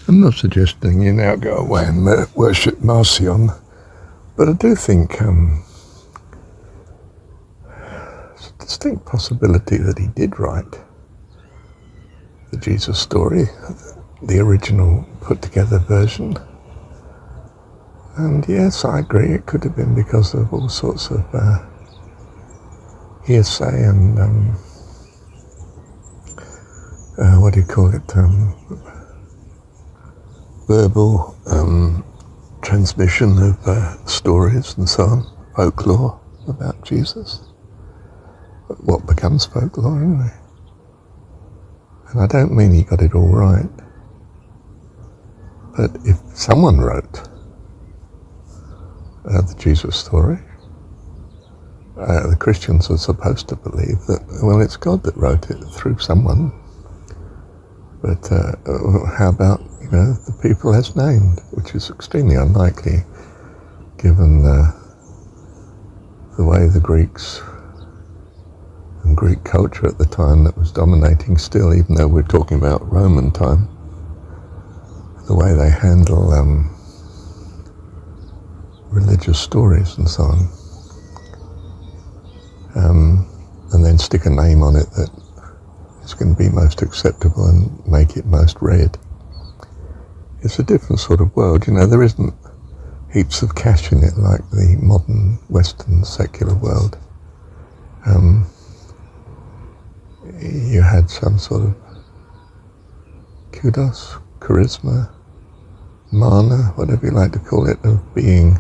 I'm not suggesting you now go away and worship Marcion, but I do think there's a distinct possibility that he did write the Jesus story, the original put together version. And yes, I agree, it could have been because of all sorts of hearsay and what do you call it, verbal transmission of stories and so on, folklore about Jesus. But what becomes folklore anyway? And I don't mean he got it all right, but if someone wrote the Jesus story, the Christians are supposed to believe that, well, it's God that wrote it through someone. But how about, the people as named, which is extremely unlikely given the way the Greeks and Greek culture at the time that was dominating still, even though we're talking about Roman time, the way they handle religious stories and so on, and then stick a name on it that is going to be most acceptable and make it most read. It's a different sort of world. There isn't heaps of cash in it like the modern Western secular world. You had some sort of kudos, charisma, mana, whatever you like to call it, of being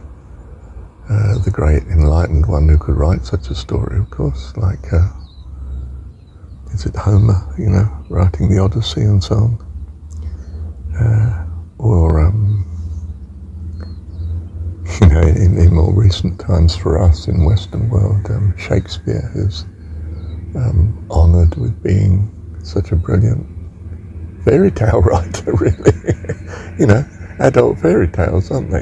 the great enlightened one who could write such a story, of course, like, is it Homer, writing the Odyssey and so on? Or, in more recent times for us in Western world, Shakespeare, who's honoured with being such a brilliant fairy tale writer, really. Adult fairy tales, aren't they?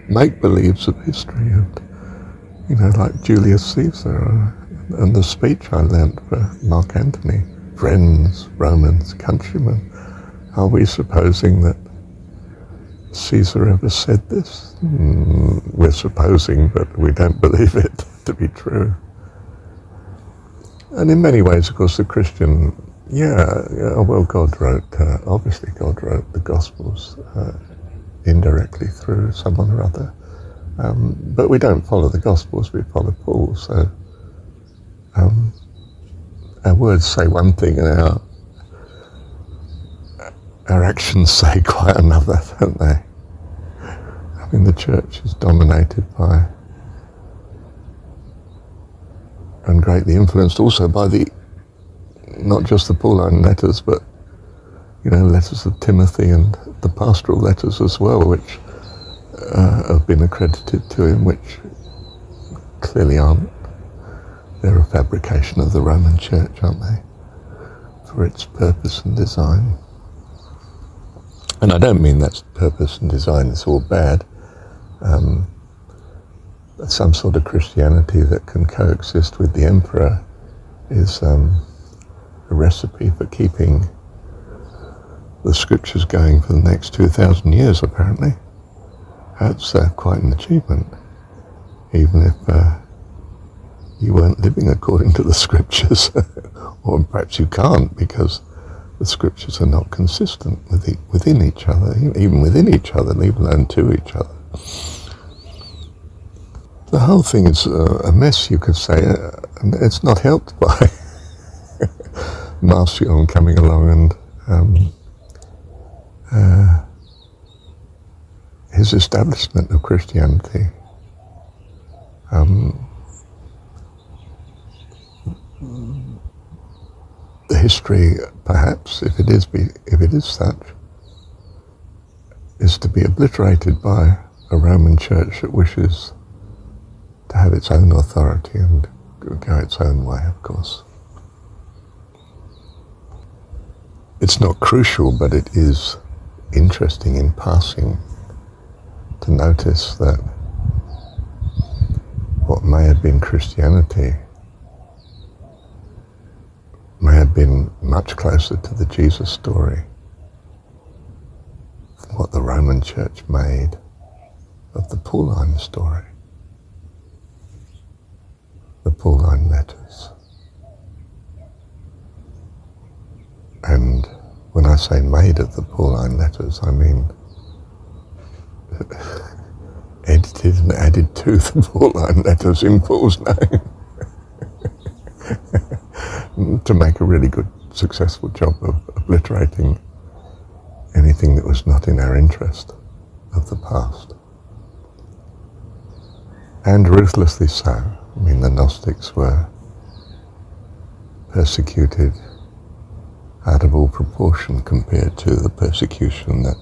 Make-believes of history, and, like Julius Caesar, and the speech I learnt for Mark Antony, friends, Romans, countrymen. Are we supposing that Caesar ever said this? We're supposing, but we don't believe it to be true. And in many ways, of course, the Christian, God wrote, obviously God wrote the Gospels indirectly through someone or other. But we don't follow the Gospels, we follow Paul. So our words say one thing and our actions say quite another, don't they? I mean, the church is dominated by and greatly influenced also by not just the Pauline letters, but letters of Timothy and the pastoral letters as well, which have been accredited to him, which clearly aren't. They're a fabrication of the Roman Church, aren't they, for its purpose and design. And I don't mean that purpose and design is all bad. Some sort of Christianity that can coexist with the emperor is a recipe for keeping the scriptures going for the next 2,000 years, apparently. That's quite an achievement, even if you weren't living according to the scriptures, or perhaps you can't because the scriptures are not consistent within each other, even within each other, leave alone to each other. The whole thing is a mess, you could say, and it's not helped by Marcion coming along and his establishment of Christianity. The history, perhaps, if it is such, is to be obliterated by a Roman Church that wishes to have its own authority and go its own way, of course. It's not crucial, but it is interesting in passing to notice that what may have been Christianity may have been much closer to the Jesus story what the Roman Church made of the Pauline story, the Pauline letters. And when I say made of the Pauline letters, I mean edited and added to the Pauline letters in Paul's name to make a really good, successful job of obliterating anything that was not in our interest of the past. And ruthlessly so. I mean, the Gnostics were persecuted out of all proportion compared to the persecution that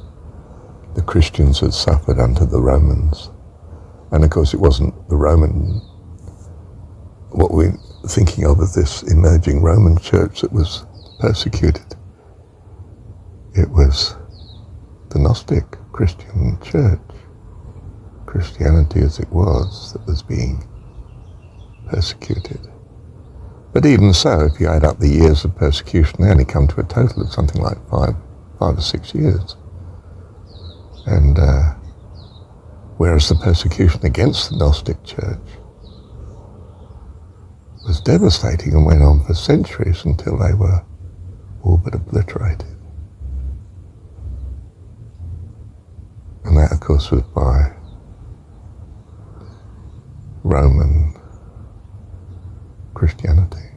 the Christians had suffered under the Romans. And of course it wasn't the Roman, what we're thinking of as this emerging Roman church that was persecuted. It was the Gnostic Christian church, Christianity as it was, that was being persecuted. But even so, if you add up the years of persecution, they only come to a total of something like five or 6 years. And whereas the persecution against the Gnostic Church was devastating and went on for centuries until they were all but obliterated. And that, of course, was by Roman Christianity.